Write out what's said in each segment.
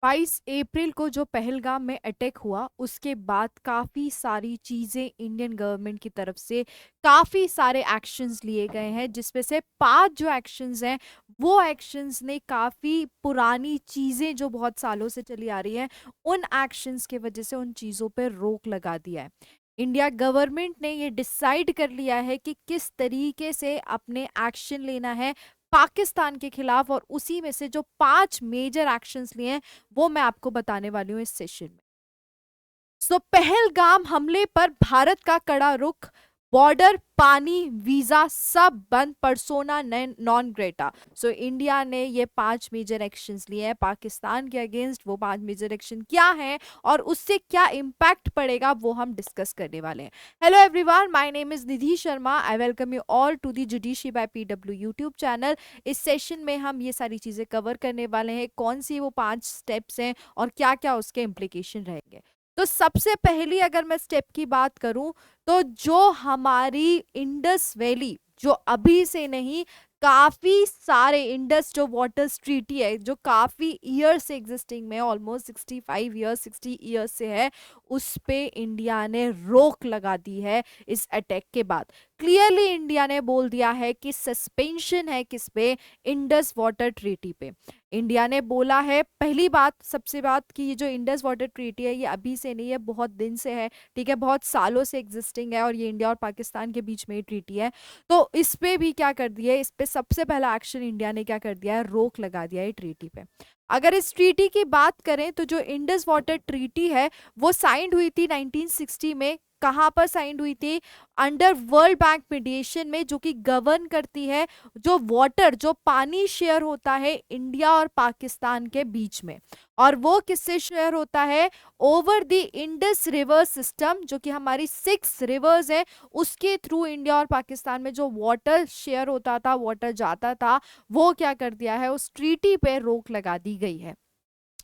22 अप्रैल को जो पहलगाम में अटैक हुआ उसके बाद काफ़ी सारी चीज़ें इंडियन गवर्नमेंट की तरफ से काफ़ी सारे एक्शंस लिए गए हैं, जिसमें से 5 जो एक्शंस हैं वो एक्शंस ने काफ़ी पुरानी चीज़ें जो बहुत सालों से चली आ रही हैं उन एक्शंस के वजह से उन चीज़ों पर रोक लगा दिया है। इंडिया गवर्नमेंट ने ये डिसाइड कर लिया है कि किस तरीके से अपने एक्शन लेना है पाकिस्तान के खिलाफ, और उसी में से जो 5 मेजर एक्शंस लिए हैं वो मैं आपको बताने वाली हूँ इस सेशन में। पहलगाम हमले पर भारत का कड़ा रुख, बॉर्डर, पानी, वीजा सब बंद, परसोना नॉन ग्रेटा। इंडिया ने ये 5 मेजर एक्शंस लिए हैं पाकिस्तान के अगेंस्ट। वो 5 मेजर एक्शन क्या हैं और उससे क्या इम्पैक्ट पड़ेगा वो हम डिस्कस करने वाले हैं। Hello everyone, my name is Nidhi Sharma. I welcome you all to the judiciary by PW YouTube channel. इस सेशन में हम ये सारी चीजें कवर करने वाले हैं, कौन सी वो 5 स्टेप्स हैं और क्या क्या उसके इम्प्लीकेशन रहेंगे। सबसे पहली अगर मैं स्टेप की बात करूं तो जो हमारी इंडस वैली, जो अभी से नहीं, काफी सारे इंडस जो वाटर ट्रीटी है जो काफी ईयर से एग्जिस्टिंग में, ऑलमोस्ट 65 ईयर्स 60 ईयर्स से है, उस पे इंडिया ने रोक लगा दी है इस अटैक के बाद। क्लियरली इंडिया ने बोल दिया है कि सस्पेंशन है किस पे, इंडस वाटर ट्रीटी पे। इंडिया ने बोला है, पहली बात सबसे बात, कि ये जो इंडस वाटर ट्रीटी है ये अभी से नहीं है, बहुत दिन से है, ठीक है, बहुत सालों से एग्जिस्टिंग है, और ये इंडिया और पाकिस्तान के बीच में ट्रीटी है। तो इस पे भी क्या कर दिया है, इस पे सबसे पहला एक्शन इंडिया ने क्या कर दिया है, रोक लगा दिया है ट्रीटी पे। अगर इस ट्रीटी की बात करें तो जो इंडस वाटर ट्रीटी है वो साइंड हुई थी 1960 में। कहाँ पर साइंड हुई थी? अंडर वर्ल्ड बैंक मीडिएशन में, जो कि गवर्न करती है जो वाटर, जो पानी शेयर होता है इंडिया और पाकिस्तान के बीच में। और वो किससे शेयर होता है? Over the Indus river system, जो कि हमारी 6 रिवर्स है, उसके थ्रू इंडिया और पाकिस्तान में जो वाटर शेयर होता था, वाटर जाता था, वो क्या कर दिया है, उस ट्रीटी पे रोक लगा दी गई है।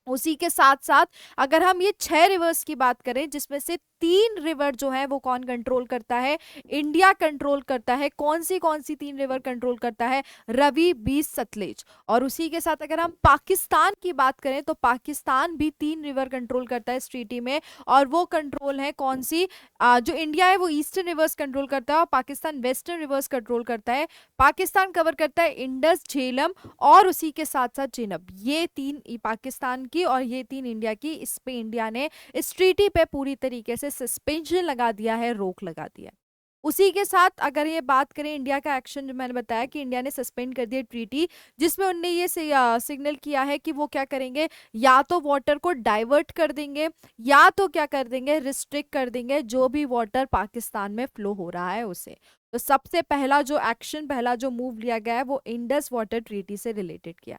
उसी के साथ साथ अगर हम ये 6 रिवर्स की बात करें, जिसमें से 3 रिवर जो है वो कौन कंट्रोल करता है? इंडिया कंट्रोल करता है। कौन सी 3 रिवर कंट्रोल करता है? रवि, बीस, सतलेज। और उसी के साथ अगर हम पाकिस्तान की बात करें तो पाकिस्तान भी 3 रिवर कंट्रोल करता है इस ट्रीटी में, और वो कंट्रोल है कौन सी? जो इंडिया है वो ईस्टर्न रिवर्स कंट्रोल करता है और पाकिस्तान वेस्टर्न रिवर्स कंट्रोल करता है। पाकिस्तान कवर करता है इंडस, झेलम और उसी के साथ साथ चेनाब। ये 3 पाकिस्तान की और ये 3 इंडिया की। इस पे इंडिया ने इस ट्रीटी पे पूरी तरीके से सस्पेंशन लगा दिया है, रोक लगा दिया है। उसी के साथ अगर ये बात करें इंडिया का एक्शन, जो मैंने बताया कि इंडिया ने सस्पेंड कर दिया ट्रीटी, जिसमें उनने ये सिग्नल किया है कि वो क्या करेंगे, या तो वाटर को डाइवर्ट कर देंगे या तो क्या कर देंगे, रिस्ट्रिक्ट कर देंगे जो भी वाटर पाकिस्तान में फ्लो हो रहा है उसे। तो सबसे पहला जो एक्शन, पहला जो मूव लिया गया है वो इंडस वाटर ट्रीटी से रिलेटेड किया।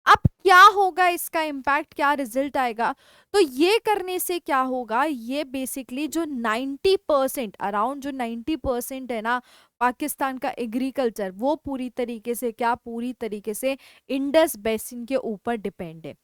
अब क्या होगा, इसका इम्पैक्ट क्या रिजल्ट आएगा? तो ये करने से क्या होगा, ये बेसिकली जो 90% अराउंड, जो 90% है ना पाकिस्तान का एग्रीकल्चर, वो पूरी तरीके से क्या, पूरी तरीके से इंडस बेसिन के ऊपर डिपेंड है।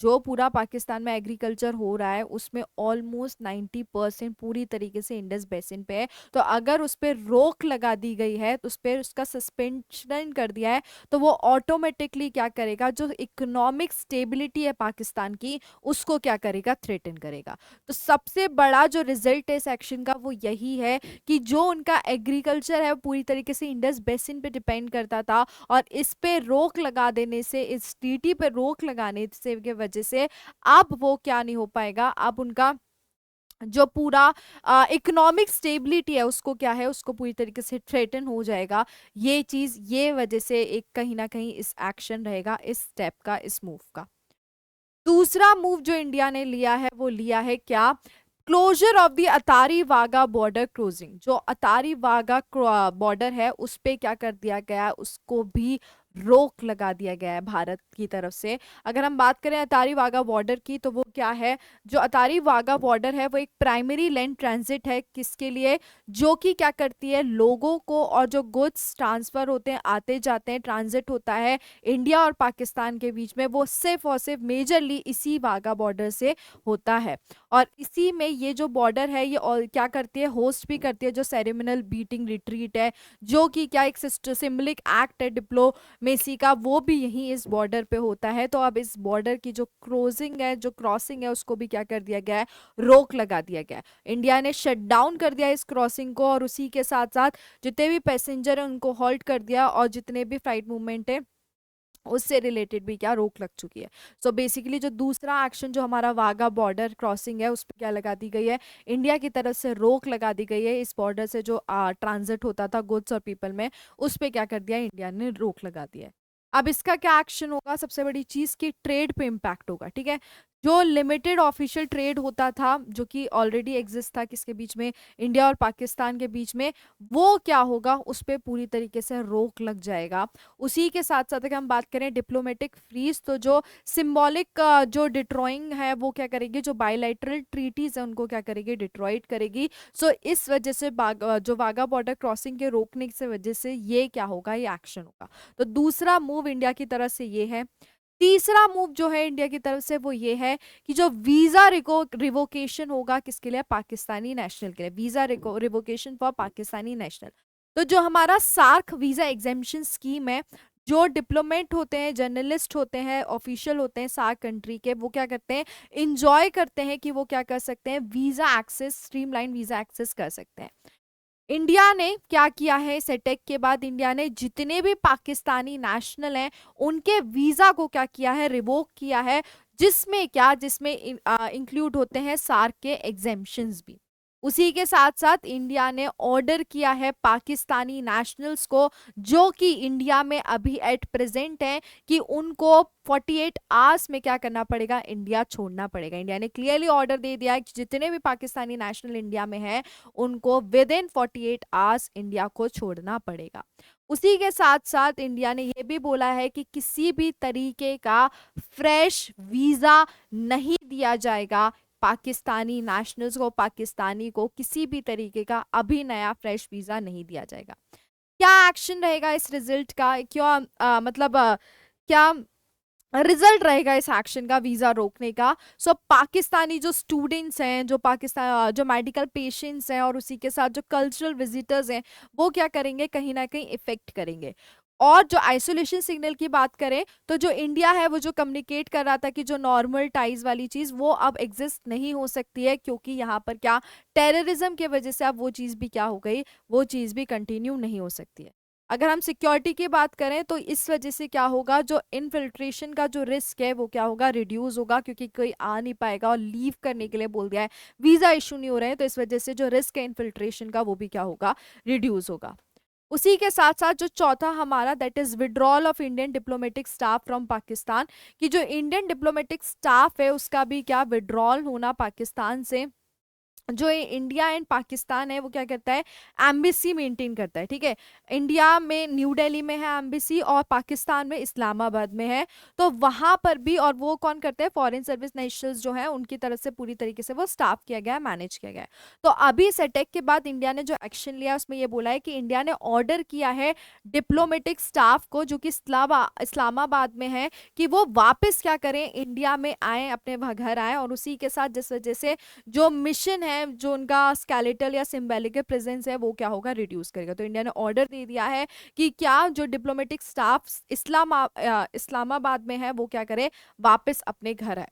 जो पूरा पाकिस्तान में एग्रीकल्चर हो रहा है उसमें ऑलमोस्ट 90% पूरी तरीके से इंडस बेसिन पे है। तो अगर उस पर रोक लगा दी गई है, तो उस पर उसका सस्पेंशन कर दिया है, तो वो ऑटोमेटिकली क्या करेगा, जो इकोनॉमिक स्टेबिलिटी है पाकिस्तान की, उसको क्या करेगा, थ्रेटन करेगा। तो सबसे बड़ा जो रिजल्ट है इस एक्शन का वो यही है कि जो उनका एग्रीकल्चर है वो पूरी तरीके से इंडस बेसिन पे डिपेंड करता था, और इस पे रोक लगा देने से, इस टीटी पे रोक लगाने से के वजह से अब वो क्या नहीं हो पाएगा, अब उनका जो पूरा इकोनॉमिक स्टेबिलिटी है उसको क्या है, उसको पूरी तरीके से थ्रेटन हो जाएगा। ये चीज, ये वजह से एक कहीं ना कहीं इस एक्शन रहेगा, इस स्टेप का, इस मूव का। दूसरा मूव जो इंडिया ने लिया है वो लिया है क्या, closure of the Attari Wagah border closing. जो अतारी वाघा बॉर्डर है उस पे क्या कर दिया गया है, उसको भी रोक लगा दिया गया है भारत की तरफ से। अगर हम बात करें अतारी वाघा बॉर्डर की, तो वो क्या है, जो अतारी वाघा बॉर्डर है वो एक प्राइमरी लैंड ट्रांजिट है, किसके लिए, जो कि क्या करती है, लोगों को, और जो गुड्स ट्रांसफर होते हैं, आते जाते हैं, ट्रांजिट होता है इंडिया और पाकिस्तान के बीच में, वो सिर्फ और सिर्फ मेजरली इसी वाघा बॉर्डर से होता है। और इसी में ये जो बॉर्डर है ये और क्या करती है, होस्ट भी करती है जो सेरेमनल बीटिंग रिट्रीट है, जो कि क्या एक सिम्बलिक एक्ट है, मेसी का, वो भी यहीं इस बॉर्डर पे होता है। तो अब इस बॉर्डर की जो क्रॉसिंग है, जो क्रॉसिंग है, उसको भी क्या कर दिया गया है, रोक लगा दिया गया है। इंडिया ने शट डाउन कर दिया इस क्रॉसिंग को, और उसी के साथ साथ जितने भी पैसेंजर हैं उनको हॉल्ट कर दिया, और जितने भी फ्लाइट मूवमेंट है उससे रिलेटेड भी क्या रोक लग चुकी है। सो बेसिकली जो दूसरा एक्शन जो हमारा वाघा बॉर्डर क्रॉसिंग है उस पर क्या लगा दी गई है, इंडिया की तरफ से रोक लगा दी गई है। इस बॉर्डर से जो ट्रांजिट होता था गुड्स और पीपल में, उस पे क्या कर दिया, इंडिया ने रोक लगा दिया है। अब इसका क्या एक्शन होगा, सबसे बड़ी चीज की ट्रेड पे इम्पैक्ट होगा, ठीक है। जो लिमिटेड ऑफिशियल ट्रेड होता था, जो कि ऑलरेडी एग्जिस्ट था किसके बीच में, इंडिया और पाकिस्तान के बीच में, वो क्या होगा, उस पर पूरी तरीके से रोक लग जाएगा। उसी के साथ साथ अगर हम बात करें डिप्लोमेटिक फ्रीज, तो जो सिंबॉलिक जो डिट्रॉइंग है वो क्या करेगी, जो बायलैटरल ट्रीटीज है उनको क्या करेगी, डिट्रॉइट करेगी। सो इस वजह से जो वाघा बॉर्डर क्रॉसिंग के रोकने से वजह से ये क्या होगा, ये एक्शन होगा। तो दूसरा मूव इंडिया की तरफ से ये है। तीसरा मूव जो है इंडिया की तरफ से वो ये है कि जो वीजा रिवोकेशन होगा किसके लिए, पाकिस्तानी नेशनल के लिए, visa revocation for Pakistani national. तो जो हमारा सार्क वीजा एग्जेम्पशन स्कीम है, जो डिप्लोमेट होते हैं, जर्नलिस्ट होते हैं, ऑफिशियल होते हैं सार्क कंट्री के, वो क्या करते हैं, इंजॉय करते हैं कि वो क्या कर सकते हैं, visa access, streamline visa access कर सकते हैं। इंडिया ने क्या किया है, इस अटैक के बाद इंडिया ने जितने भी पाकिस्तानी नेशनल हैं उनके वीजा को क्या किया है, रिवोक किया है। जिसमें क्या, जिसमें इंक्लूड होते हैं सार्क के एग्जेम्पशंस भी। उसी के साथ साथ इंडिया ने ऑर्डर किया है पाकिस्तानी नेशनल्स को, जो कि इंडिया में अभी एट प्रेजेंट हैं, कि उनको 48 आवर्स में क्या करना पड़ेगा, इंडिया छोड़ना पड़ेगा। इंडिया ने क्लियरली ऑर्डर दे दिया है कि जितने भी पाकिस्तानी नेशनल इंडिया में हैं उनको विद इन 48 आवर्स इंडिया को छोड़ना पड़ेगा। उसी के साथ साथ इंडिया ने यह भी बोला है कि किसी भी तरीके का फ्रेश वीजा नहीं दिया जाएगा पाकिस्तानी नेशनल्स को, पाकिस्तानी को किसी भी तरीके का अभी नया फ्रेश वीजा नहीं दिया जाएगा। क्या एक्शन रहेगा इस रिजल्ट का, क्यों मतलब क्या रिजल्ट रहेगा इस एक्शन का, वीजा रोकने का। सो पाकिस्तानी जो स्टूडेंट्स हैं, जो पाकिस्तान जो मेडिकल पेशेंट्स हैं, और उसी के साथ जो कल्चरल विजिटर्स हैं, वो क्या करेंगे, कहीं ना कहीं इफेक्ट करेंगे। और जो आइसोलेशन सिग्नल की बात करें, तो जो इंडिया है वो जो कम्युनिकेट कर रहा था कि जो नॉर्मल टाइज वाली चीज वो अब एग्जिस्ट नहीं हो सकती है, क्योंकि यहाँ पर क्या, टेररिज्म की वजह से अब वो चीज भी क्या हो गई, वो चीज भी कंटिन्यू नहीं हो सकती है। अगर हम सिक्योरिटी की बात करें तो इस वजह से क्या होगा, जो इनफिल्ट्रेशन का जो रिस्क है वो क्या होगा, रिड्यूस होगा, क्योंकि कोई आ नहीं पाएगा, और लीव करने के लिए बोल दिया है, वीजा इशू नहीं हो रहे हैं, तो इस वजह से जो रिस्क है इनफिल्ट्रेशन का वो भी क्या होगा, रिड्यूस होगा। उसी के साथ साथ जो चौथा हमारा, that is withdrawal of Indian diplomatic staff from Pakistan, कि जो इंडियन डिप्लोमेटिक स्टाफ है उसका भी क्या विड्रॉल होना पाकिस्तान से। जो इंडिया एंड पाकिस्तान है वो क्या करता है, एम्बेसी मेंटेन करता है, ठीक है। इंडिया में न्यू दिल्ली में है एम्बेसी, और पाकिस्तान में इस्लामाबाद में है। तो वहां पर भी, और वो कौन करते हैं, फॉरेन सर्विस नेशनल्स जो है उनकी तरफ से पूरी तरीके से वो स्टाफ किया गया है, मैनेज किया गया है। तो अभी इस अटैक के बाद इंडिया ने जो एक्शन लिया उसमें ये बोला है कि इंडिया ने ऑर्डर किया है डिप्लोमेटिक स्टाफ को, जो कि इस्लामाबाद में है, कि वो वापस क्या करें, इंडिया में आए, अपने घर आए। और उसी के साथ जिस वजह से जो मिशन है, जो उनका स्केलेटल या सिंबॉलिक प्रेजेंस है वो क्या होगा, रिड्यूस करेगा। तो इंडिया ने ऑर्डर दे दिया है कि क्या जो डिप्लोमेटिक स्टाफ इस्लामाबाद में है वो क्या करे, वापस अपने घर आए।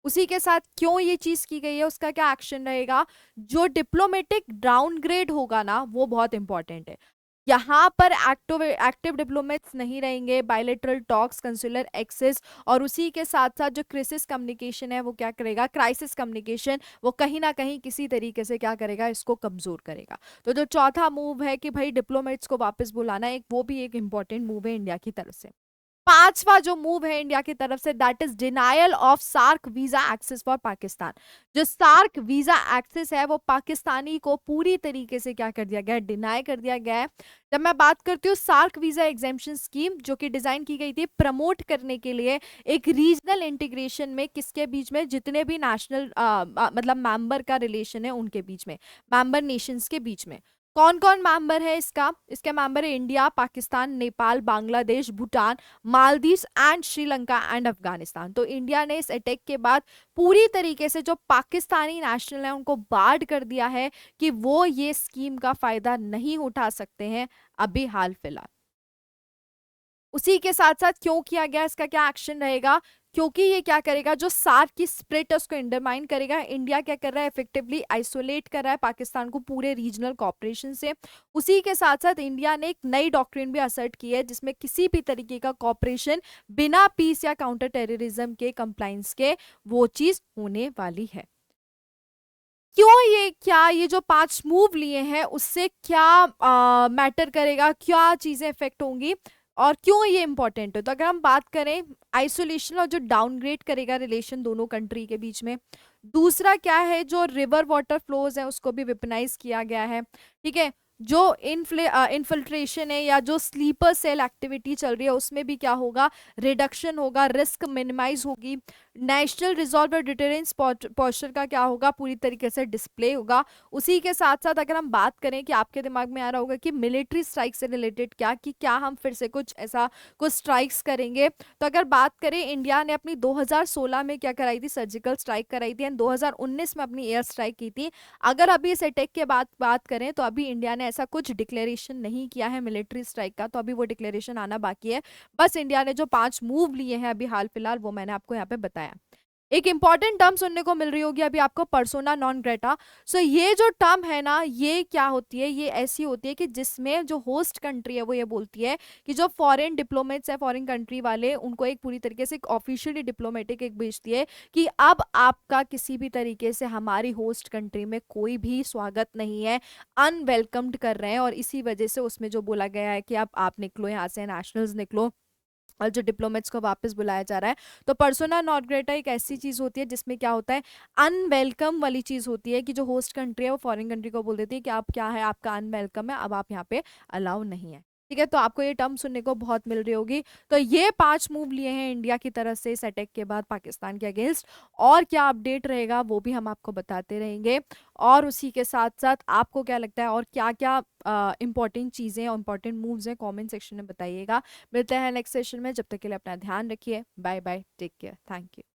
उसी के साथ क्यों ये चीज की गई है, उसका क्या एक्शन रहेगा, जो डिप्लोमेटिक डाउनग्रेड होगा ना वो बहुत इंपॉर्टेंट है। यहाँ पर एक्टिव एक्टिव डिप्लोमेट्स नहीं रहेंगे, बायलेटरल टॉक्स, कंसुलर एक्सेस, और उसी के साथ साथ जो क्राइसिस कम्युनिकेशन है वो क्या करेगा, क्राइसिस कम्युनिकेशन वो कहीं ना कहीं किसी तरीके से क्या करेगा, इसको कमजोर करेगा। तो जो चौथा मूव है कि भाई डिप्लोमेट्स को वापस बुलाना, एक वो भी एक इंपॉर्टेंट मूव है इंडिया की तरफ से। पांचवा जो मूव है इंडिया की तरफ से, that is denial of SAARC visa access for Pakistan. जो सार्क वीजा एक्सेस है वो पाकिस्तानी को पूरी तरीके से क्या कर दिया गया है, डिनाई कर दिया गया है। जब मैं बात करती हूँ सार्क वीजा एग्जेम्पशन स्कीम, जो कि डिजाइन की गई थी प्रमोट करने के लिए एक रीजनल इंटीग्रेशन में, किसके बीच में, जितने भी नेशनल मतलब मेंबर का रिलेशन है उनके बीच में, मेंबर नेशंस के बीच में। कौन कौन मेंबर है इसका, इसके मेंबर है India, Pakistan, Nepal, Bangladesh, Bhutan, Maldives and Sri Lanka and Afghanistan. तो इंडिया ने इस अटैक के बाद पूरी तरीके से जो पाकिस्तानी नेशनल है उनको बार्ड कर दिया है कि वो ये स्कीम का फायदा नहीं उठा सकते हैं अभी हाल फिलहाल। उसी के साथ साथ क्यों किया गया, इसका क्या एक्शन रहेगा, क्योंकि ये क्या करेगा, जो सार्क की स्प्लिट है उसको इंडरमाइन करेगा। इंडिया क्या कर रहा है, इफेक्टिवली आइसोलेट कर रहा है पाकिस्तान को पूरे रीजनल कॉपरेशन से। उसी के साथ साथ इंडिया ने एक नई डॉक्ट्रिन भी असर्ट की है, जिसमें किसी भी तरीके का कॉपरेशन बिना पीस या काउंटर टेररिज्म के कंप्लाइंस के वो चीज होने वाली है। क्यों ये, क्या ये जो 5 मूव लिए हैं उससे क्या मैटर करेगा, क्या चीजें इफेक्ट होंगी और क्यों ये इंपॉर्टेंट है। तो अगर हम बात करें आइसोलेशन और जो डाउनग्रेड करेगा रिलेशन दोनों कंट्री के बीच में। दूसरा क्या है, जो रिवर वाटर फ्लोज है उसको भी वेपनाइज किया गया है, ठीक है। जो इन्फिल्ट्रेशन है या जो स्लीपर सेल एक्टिविटी चल रही है उसमें भी क्या होगा, रिडक्शन होगा, रिस्क मिनिमाइज होगी। नेशनल रिजॉल्व और डिटरेंस पोस्चर का क्या होगा, पूरी तरीके से डिस्प्ले होगा। उसी के साथ साथ अगर हम बात करें कि आपके दिमाग में आ रहा होगा कि मिलिट्री स्ट्राइक से रिलेटेड क्या, कि क्या हम फिर से कुछ ऐसा कुछ स्ट्राइक्स करेंगे। तो अगर बात करें, इंडिया ने अपनी 2016 में क्या कराई थी, सर्जिकल स्ट्राइक कराई थी, एंड 2019 में अपनी एयर स्ट्राइक की थी। अगर अभी इस अटैक के बाद बात करें तो अभी इंडिया ने ऐसा कुछ डिक्लेरेशन नहीं किया है मिलिट्री स्ट्राइक का, तो अभी वो डिक्लेरेशन आना बाकी है। बस इंडिया ने जो 5 मूव लिए हैं अभी हाल फिलहाल वो मैंने आपको यहाँ पे बताया। एक इंपॉर्टेंट टर्म सुनने को मिल रही होगी अभी आपको, पर्सोना नॉन ग्रेटा। सो ये जो टर्म है ना, ये क्या होती है, ये ऐसी होती है कि जिसमें जो होस्ट कंट्री है वो ये बोलती है कि जो फॉरेन डिप्लोमेट्स है, फॉरेन कंट्री वाले, उनको एक पूरी तरीके से एक ऑफिशियली डिप्लोमेटिक एक भेजती है कि अब आपका किसी भी तरीके से हमारी होस्ट कंट्री में कोई भी स्वागत नहीं है, अनवेलकम्ड कर रहे हैं। और इसी वजह से उसमें जो बोला गया है कि अब आप निकलो यहाँ से, नेशनल्स निकलो, और जो डिप्लोमेट्स को वापस बुलाया जा रहा है। तो पर्सोना नॉन ग्रेटा एक ऐसी चीज होती है जिसमें क्या होता है, अनवेलकम वाली चीज होती है, कि जो होस्ट कंट्री है वो फॉरेन कंट्री को बोल देती है कि आप क्या है, आपका अनवेलकम है, अब आप यहाँ पे अलाउ नहीं है। ठीक है, तो आपको ये टर्म सुनने को बहुत मिल रही होगी। तो ये 5 मूव लिए हैं इंडिया की तरफ से इस अटैक के बाद पाकिस्तान के अगेंस्ट। और क्या अपडेट रहेगा वो भी हम आपको बताते रहेंगे। और उसी के साथ साथ आपको क्या लगता है और क्या क्या इंपॉर्टेंट चीज़ें और इंपॉर्टेंट मूव्स हैं, कमेंट सेक्शन में बताइएगा। मिलते हैं नेक्स्ट सेशन में, जब तक के लिए अपना ध्यान रखिए। Bye bye, take care, thank you.